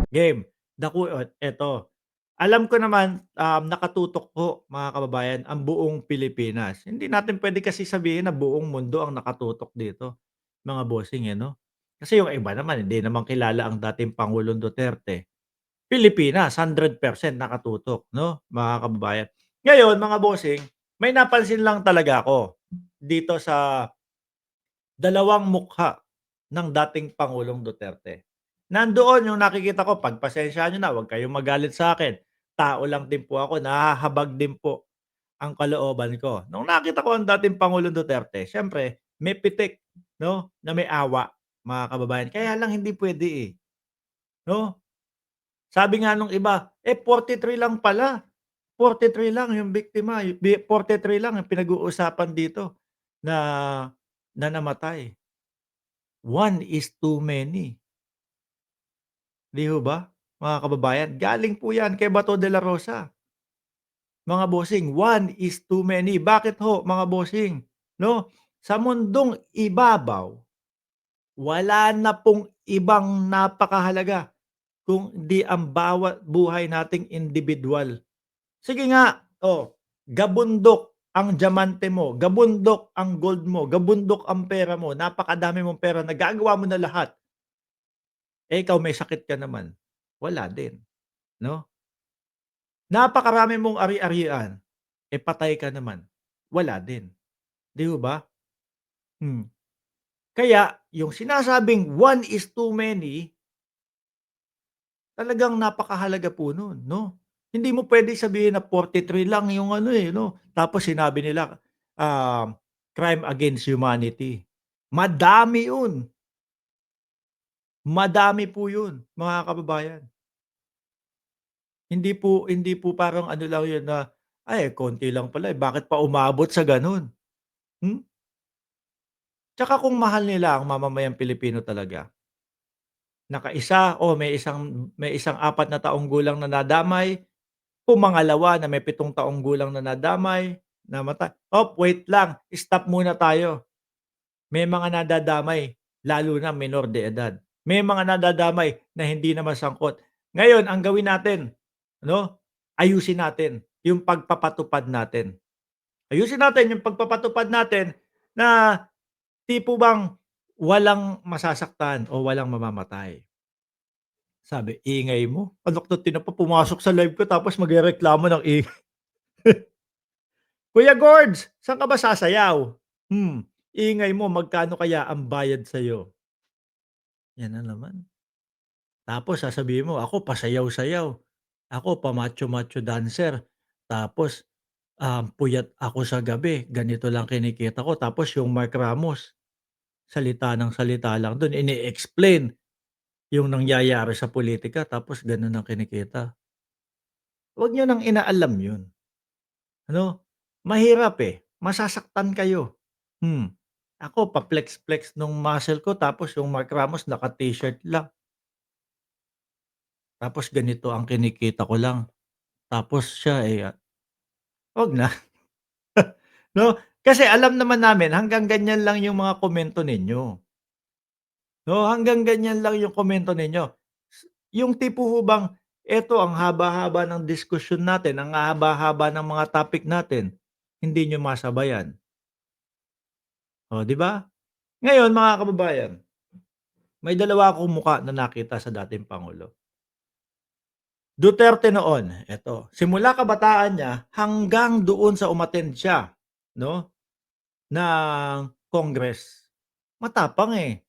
Game. Eto, alam ko naman, nakatutok po mga kababayan ang buong Pilipinas. Hindi natin puwede kasi sabihin na buong mundo ang nakatutok dito, mga bossing, eh, 'no? Kasi yung iba naman hindi naman kilala ang dating Pangulong Duterte. Pilipinas 100% nakatutok 'no, mga kababayan. Ngayon mga bossing, may napansin lang talaga ako dito sa dalawang mukha ng dating Pangulong Duterte. Nandoon yung nakikita ko, pagpasensyahan niyo na, huwag kayong magalit sa'kin. Tao lang din po ako, nahahabag din po ang kalooban ko. Nung nakita ko ang dating Pangulong Duterte, siyempre may pitik 'no, na may awa, mga kababayan. Kaya lang hindi puwede, eh, 'no? Sabi nga nung iba, 43 lang pala, 43 lang yung biktima, 43 lang ang pinag-uusapan dito na na namatay. One is too many, 'di ho ba, mga kababayan? Galing po 'yan kay Bato de la Rosa, mga bossing. One is too many. Bakit ho, mga bossing? 'No, sa mundong ibabaw, wala na pong ibang napakahalaga kung di ang bawat buhay nating indibidwal. Sige nga, gabundok ang diamante mo, gabundok ang gold mo, gabundok ang pera mo, napakadami mong pera, nagagawa mo na lahat. Eh, ikaw may sakit ka naman, wala din, 'no? Napakarami mong ari-arian, eh, patay ka naman, wala din, 'di ho ba? Hmm. Kaya yung sinasabing one is too many, talagang napakahalaga po nun, 'no? Hindi mo puwedeng sabihin na 43 lang yung ano, eh, 'no, tapos sinabi nila, crime against humanity. Madami yun, madami po yun, mga kababayan. Hindi po parang ano lang yun na, "Ay konti lang pala, eh, bakit pa umabot sa gano'n?" Hmm? Tsaka kung mahal nila ang mamamayang Pilipino talaga, nakaisa o may isang 4 na taong gulang na nadamay, pumangalawa na may 7 taong gulang na nadamay, namatay. Wait lang, stop muna tayo. May mga nadadamay, lalo na menor de edad. May mga nadadamay na hindi naman sangkot. Ngayon ang gawin natin, ano, ayusin natin yung pagpapatupad natin. Ayusin natin yung pagpapatupad natin na tipo bang walang masasaktan o walang mamamatay. Sabi, "Ingay mo, anak ng tinapa pumasok sa live ko tapos magrereklamo ng Kuya Gords, saan ka ba sasayaw? Ingay mo, magkano kaya ang bayad sa'yo?" Yan na naman. Tapos sasabihin mo, "Ako pasayaw-sayaw, ako pa-macho-macho dancer, tapos, puyat ako sa gabi, ganito lang kinikita ko." Tapos yung Mark Ramos, salita ng salita lang dun, ini-explain yung nangyayari sa pulitika tapos ganun ang kinikita. Wag niyo nang inaalam yun, ano? Mahirap, eh, masasaktan kayo. Hmm, Ako pa-flex-flex nung muscle ko tapos yung Mark Ramos naka-t-shirt lang, tapos ganito ang kinikita ko lang. Tapos siya, eh, 'wag na, 'no? Kasi alam naman namin hanggang ganyan lang yung mga komento ninyo, 'no? Hanggang ganyan lang yung komento ninyo. Yung tipo ho bang eto ang haba-haba ng diskusyon natin, ang haba-haba ng mga topic natin, hindi niyo masabayan, oh, 'di ba? Ngayon mga kababayan, may dalawa akong mukha na nakita sa dating pangulo. Duterte noon, eto, simula kabataan niya hanggang doon sa umattend siya, 'no, ng Congress. Matapang, eh.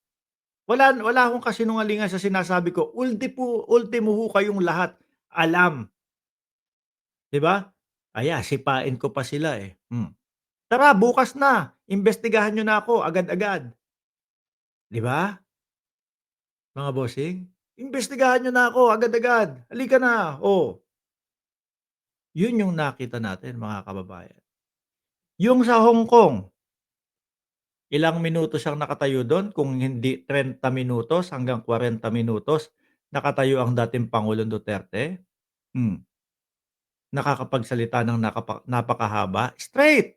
Wala akong kasinungalingan sa sinasabi ko, ultimo ho kayong lahat alam, 'di ba? Sipain ko pa sila, eh. Tara bukas na, imbestigahan niyo na ako agad-agad, 'di ba, mga bossing? Imbestigahan niyo na ako agad-agad, halika na, oh. Yun yung nakita natin mga kababayan. Yung sa Hong Kong, ilang minuto siyang nakatayo dun kung hindi 30 minutos hanggang 40 minutos nakatayo ang dating Pangulong Duterte. Hmm. Nakakapagsalita ng napakahaba, straight,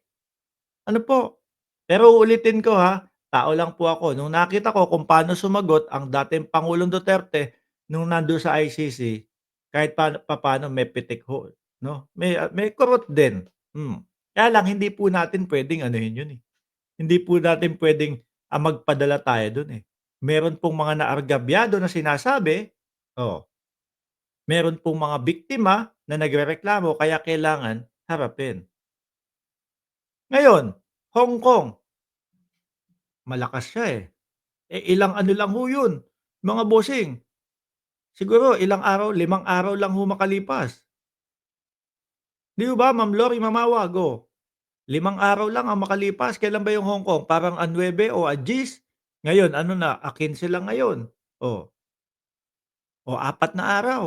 ano po. Pero uulitin ko ha, tao lang po ako, nung nakita ko kung paano sumagot ang dating Pangulong Duterte, nung nando'n sa ICC, kahit papaano may pitik ho, 'no? May kurot din, Kaya lang hindi po natin puwedeng anuhin 'yun, eh, hindi po natin puwedeng, magpadala tayo do'n, eh. Meron pong mga naargabyado na sinasabi, oh, meron pong mga biktima na nagrereklamo kaya kailangan harapin. Ngayon, Hong Kong, malakas siya, eh. Ilang ano lang ho 'yun, mga bossing, siguro ilang araw, 5 araw lang ho makalipas. 'Di ho ba, Ma'am Lori Mamawag, 5 araw lang ang makalipas. Kailan ba yung Hong Kong, parang a-9 o a-10, ngayon ano na, a-15 lang ngayon. Oh, 4 na araw.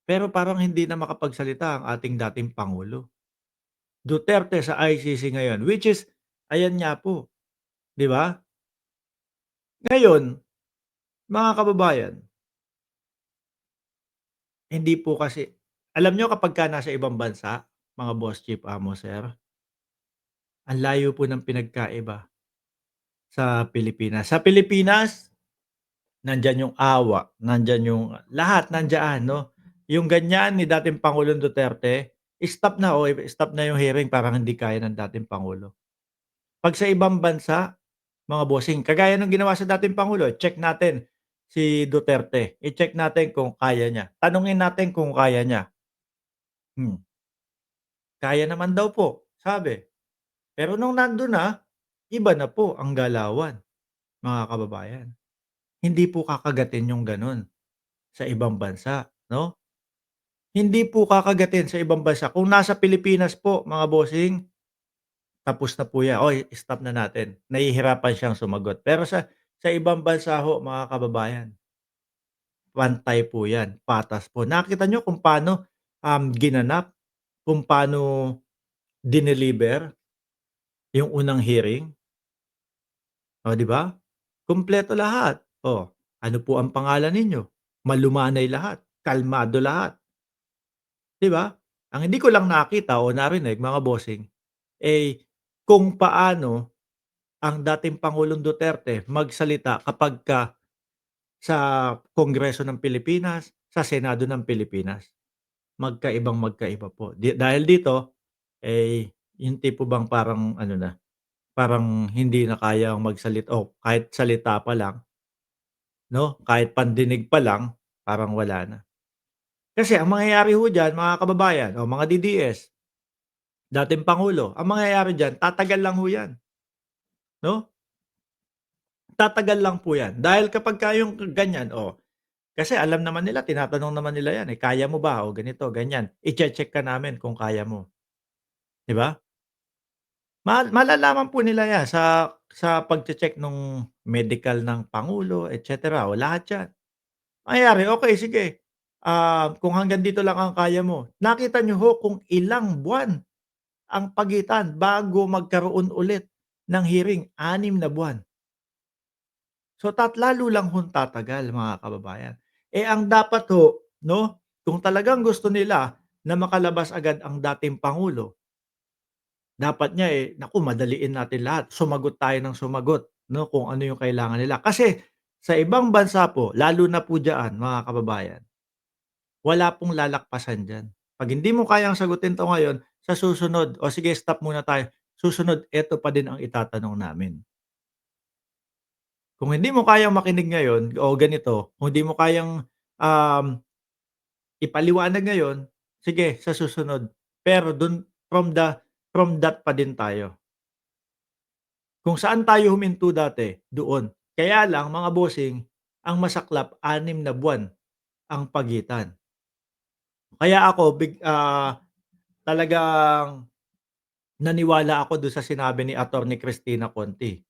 Pero parang hindi na makapagsalita ang ating dating pangulo. Duterte sa ICC ngayon, which is ayan nga po, 'di ba? Ngayon, mga kababayan, hindi po kasi alam niyo kapagka nasa ibang bansa, mga boss chief, amo, sir, ang layo po ng pinagkaiba sa Pilipinas. Sa Pilipinas, nandiyan yung awa, nandiyan yung lahat nandiyan, 'no? Yung ganyan ni dating Pangulong Duterte, stop na yung hearing, parang hindi kaya ng dating pangulo. 'Pag sa ibang bansa, mga bossing, kagaya ng ginawa sa dating pangulo, check natin si Duterte, i-check natin kung kaya niya, tanungin natin kung kaya niya. Hmm, kaya naman daw po, sabi. Pero nung nandun na, iba na po ang galawan, mga kababayan. Hindi po kakagatin yung gano'n sa ibang bansa, 'no? Hindi po kakagatin sa ibang bansa. Kung nasa Pilipinas po, mga bossing, tapos na po 'yan, "Oy, stop na natin." Nahihirapan siyang sumagot. Pero sa ibang bansa ho, mga kababayan, pantay po 'yan, patas po. Nakita niyo kung paano, ginanap, kung paano dineliver yung unang hearing, oh, 'di ba? Kumpleto lahat. Oh, ano po ang pangalan ninyo? Malumanay lahat, kalmado lahat, 'di ba? Ang hindi ko lang nakita o narinig, mga bossing, eh, kung paano ang dating Pangulong Duterte magsalita kapagka sa Kongreso ng Pilipinas, sa Senado ng Pilipinas. Magkaibang-magkaiba po. Dahil dito, eh, yung tipo bang parang ano na, parang hindi na kayang magsalita o kahit salita pa lang, 'no, kahit pandinig pa lang, parang wala na. Kasi ang mangyayari ho diyan, mga kababayan o mga DDS, dating pangulo, ang mangyayari diyan tatagal lang ho 'yan, 'no? Tatagal lang po 'yan. Dahil kapagka yung ganyan, kasi alam naman nila, tinatanong naman nila 'yan, eh, "Kaya mo ba?" O ganito, ganyan. "Iche-check ka namin kung kaya mo." 'Di ba? Malalaman po nila 'yan sa pagche-check nung medical ng pangulo, et cetera, o lahat 'yan. Mangyayari, okey sige, kung hanggang dito lang ang kaya mo. Nakita niyo ho kung ilang buwan ang pagitan bago magkaroon ulit ng hearing, 6 na buwan. So, lalo lang hong tatagal, mga kababayan. Ang dapat ho, 'no, kung talagang gusto nila na makalabas agad ang dating pangulo, dapat niya, naku, madaliin natin lahat, sumagot tayo ng sumagot, 'no, kung ano yung kailangan nila. Kasi sa ibang bansa po, lalo na po diyaan, mga kababayan, wala pong lalakpasan diyan. 'Pag hindi mo kayang sagutin 'to ngayon, sa susunod, "O sige, stop muna tayo. Susunod, eto pa din ang itatanong namin." Kung hindi mo kayang makinig ngayon o ganito, kung hindi mo kayang, um, ipaliwanag ngayon, sige sa susunod. Pero from that pa din tayo. Kung saan tayo huminto dati, doon. Kaya lang, mga bossing, ang masaklap, 6 na buwan ang pagitan. Kaya ako talagang naniwala ako dun sa sinabi ni Attorney Cristina Conti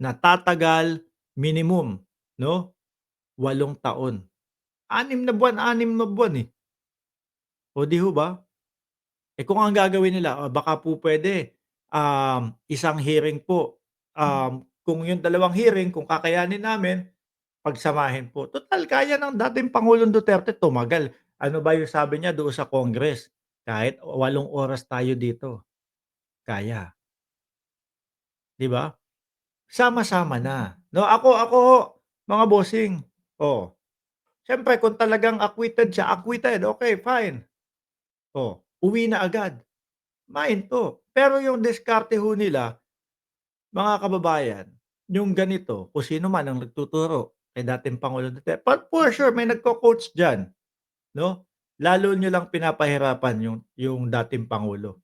na tatagal minimum, 'no, 8 taon. 6 na buwan, 6 na buwan, eh. Oh, 'di ho ba? Kung ang gagawin nila, baka po puwede, isang hearing po, kung yung 2 hearing kung kakayanin namin, pagsamahin po. Tutal kaya ng dating Pangulong Duterte tumagal. Ano ba yung sabi niya doon sa Congress, kahit 8 oras tayo dito, kaya, 'di ba? Sama-sama na, 'no? Ako ho, mga bossing, oh. Siyempre kung talagang acquitted siya, acquitted, okey fine. Oh, uwi na agad, mahinto. Pero yung diskarte ho nila, mga kababayan, yung ganito, kung sino man ang nagtuturo kay dating Pangulong Duterte, but for sure may nagko-coach diyan, 'no? Lalo niyo lang pinapahirapan yung dating pangulo.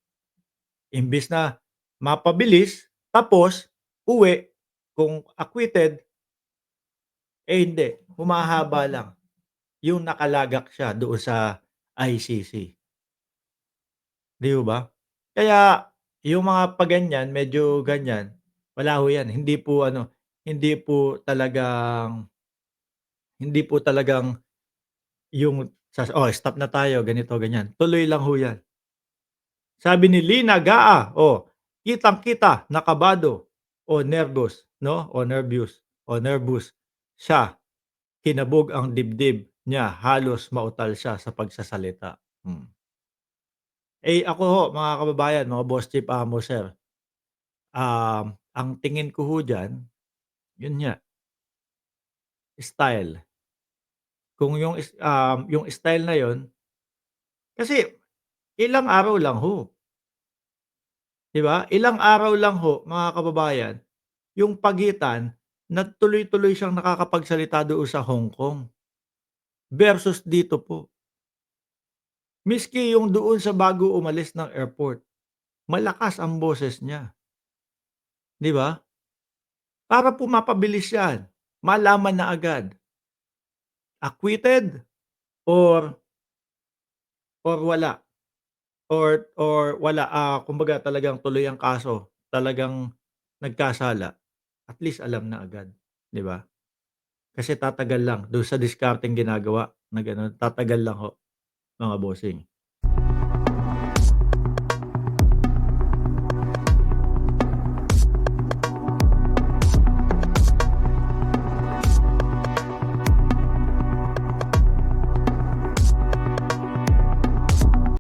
Imbes na mapabilis, tapos uwi, kung acquitted, eh, hindi, humahaba lang yung nakalagak siya doon sa ICC, 'di ho ba? Kaya yung mga pa-ganyan, medyo ganyan, wala ho yan, hindi po talagang hindi po talagang yung stop na tayo ganito, ganyan, tuloy lang ho yan. Sabi ni Lina Gaa, kitang-kita na kabado o nerbos 'no, o nervous siya, kinabog ang dibdib niya, halos mautal siya sa pagsasalita. Eh, ako ho mga kababayan, mga boss chief, amo, sir, ang tingin ko ho diyan, yun nga, style. Kung yung style na yun kasi ilang araw lang ho, 'di ba? Ilang araw lang ho mga kababayan, yung pagitan na tuloy-tuloy siyang nakakapagsalita doon sa Hong Kong versus dito po. Miski yung doon sa bago umalis ng airport, malakas ang boses niya, 'di ba? Para po mapabilis 'yan, malaman na agad, acquitted or wala, or wala, kumbaga talagang tuloy ang kaso, talagang nagkasala, at least alam na agad, 'di ba? Kasi tatagal lang do'n sa diskarteng ginagawa na gano'n, tatagal lang ho, mga bossing.